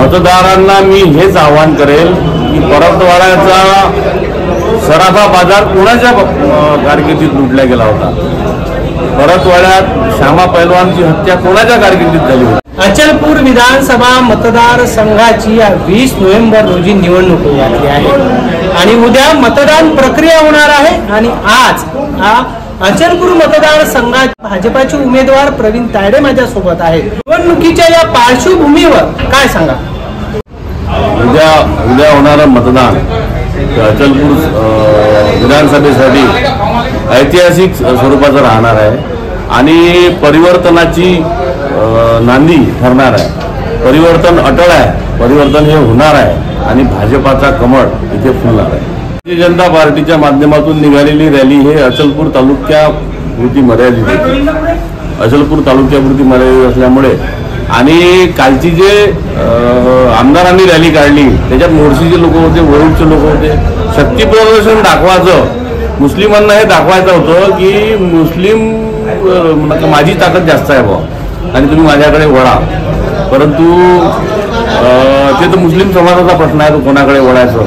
मतदारांना मी हेच आवाहन करेल की परतवाड्याचा सराफा बाजार कोणाच्या कारकिर्दीत लुटला गेला होता? परतवाड्यात श्यामा पैलवानची हत्या कोणाच्या कारकिर्दीत झाली होती? अचलपूर विधानसभा मतदारसंघाची 20 नोव्हेंबर रोजी निवडणूक होणार आहे आणि उद्या मतदान प्रक्रिया होणार आहे। आणि आज अचलपूर मतदारसंघात भाजपाचे उमेदवार प्रवीण तायडे माझ्या सोबत आहेत। निवडणुकीच्या या पार्श्वभूमीवर काय सांगा? उद्या होणारं मतदान अचलपूर विधानसभेसाठी ऐतिहासिक स्वरूपाचं राहणार आहे आणि परिवर्तनाची नांदी ठरणार आहे। परिवर्तन अटळ आहे, परिवर्तन हे होणार आहे आणि भाजपाचा कमळ इथे फुलणार आहे। भारतीय जनता पार्टीच्या माध्यमातून निघालेली रॅली हे अचलपूर तालुक्यापुरती मर्यादित होती। अचलपूर तालुक्यापुरती मर्यादित असल्यामुळे आणि कालची जे आमदारांनी रॅली काढली त्याच्यात मोर्शीचे लोक होते, वरुडचे लोक होते। शक्ती प्रदर्शन दाखवायचं, मुस्लिमांना हे दाखवायचं होतं की मुस्लिम माझी ताकद जास्त आहे बुवा आणि तुम्ही माझ्याकडे वळा। परंतु ते तर मुस्लिम समाजाचा प्रश्न आहे, तो कोणाकडे वळायचं।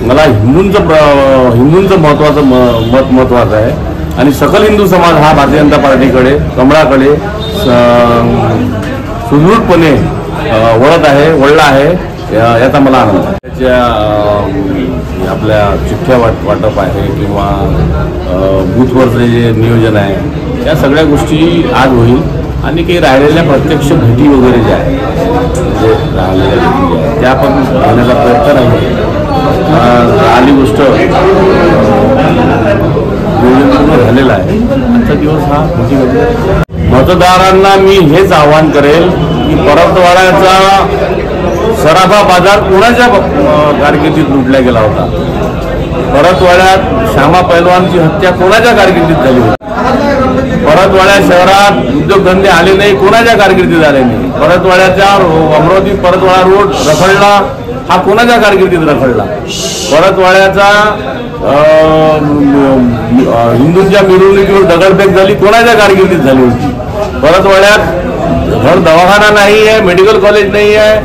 मला हिंदूंचं महत्त्वाचं आहे आणि सकल हिंदू समाज हा भारतीय जनता पार्टीकडे, कमळाकडे सुदृढपणे वळला आहे, याचा मला आनंद आहे। त्याच्या आपल्या चिठ्ठ्या वाटप आहे किंवा बूथवरचे जे नियोजन आहे त्या सगळ्या गोष्टी आज होईल आणि काही राहिलेल्या प्रत्यक्ष भेटी वगैरे ज्या आहेत म्हणजे राहिलेल्या भेटी आहेत त्या आपण घेण्याचा प्रयत्न नाही। आली गोष्ट नियोजन पूर्ण झालेलं आहे। आजचा दिवस हा मतदारांना मी हेच आवाहन करेल की परतवाड्याचा सराफा बाजार कोणाच्या कारकिर्दीत लुटला गेला होता? परतवाड्यात श्यामा पैलवानची हत्या कोणाच्या कारकिर्दीत झाली होती? परतवाड्या शहरात उद्योगधंदे आले नाही, कोणाच्या कारकिर्दीत आले नाही? परतवाड्याच्या अमरावती परतवाडा रोड रखडला, हा कोणाच्या कारकिर्दीत रखडला? परतवाड्याचा हिंदूंच्या मिरवणुकीवर दगडफेक झाली, कोणाच्या कारकिर्दीत झाली होती? परतवाड्यात घर दवाखाना नाही आहे, मेडिकल कॉलेज नाही आहे,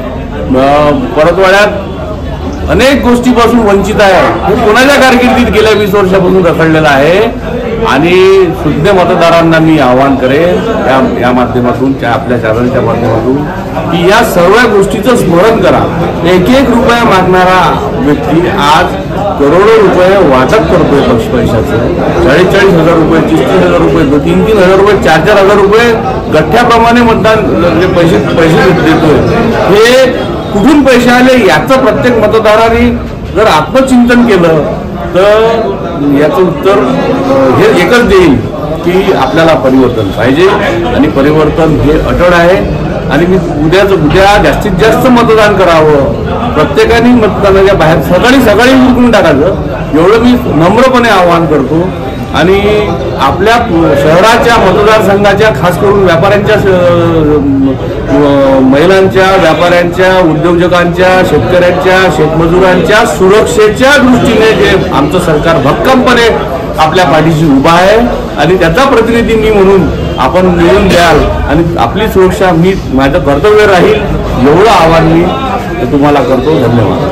परतवाड्यात अनेक गोष्टीपासून वंचित आहे, हे कोणाच्या कारकिर्दीत गेल्या 20 वर्षापासून रखडलेलं आहे। आणि शुद्ध मतदारांना मी आवाहन करेन या माध्यमातून, आपल्या चॅनलच्या माध्यमातून की या सर्व गोष्टीचं स्मरण करा। 1-1 रुपया मागणारा व्यक्ती आज करोडो रुपये वाटप करतोय पक्ष पैशाचं। 40-40 हजार रुपये, 30-30 हजार रुपये, 3-3 हजार रुपये, 4-4 हजार रुपये गठ्ठ्याप्रमाणे मतदान पैसे देतोय। हे कुठून पैसे आले याचं प्रत्येक मतदारांनी जर आत्मचिंतन केलं तर याचं उत्तर हे एकच देईल की आपल्याला परिवर्तन पाहिजे आणि परिवर्तन हे अटळ आहे। आणि मी उद्या जास्तीत जास्त मतदान करावं, प्रत्येकाने मतदानाच्या बाहेर सकाळी उरकून टाकायचं, एवढं मी नम्रपणे आवाहन करतो। आणि आपल्या शहराच्या मतदारसंघाच्या खास करून व्यापाऱ्यांच्या, महिलांच्या, व्यापाऱ्यांच्या, उद्योजकांच्या, शेतकऱ्यांच्या, शेतमजुरांच्या सुरक्षेच्या दृष्टीने जे आमचं सरकार भक्कमपणे आपल्या पाठीशी उभा आहे आणि त्याचा प्रतिनिधी मी म्हणून आपण निवडून द्याल आणि आपली सुरक्षा माझं कर्तव्य राहील, एवढं आवाहन मी तुम्हाला करतो। धन्यवाद।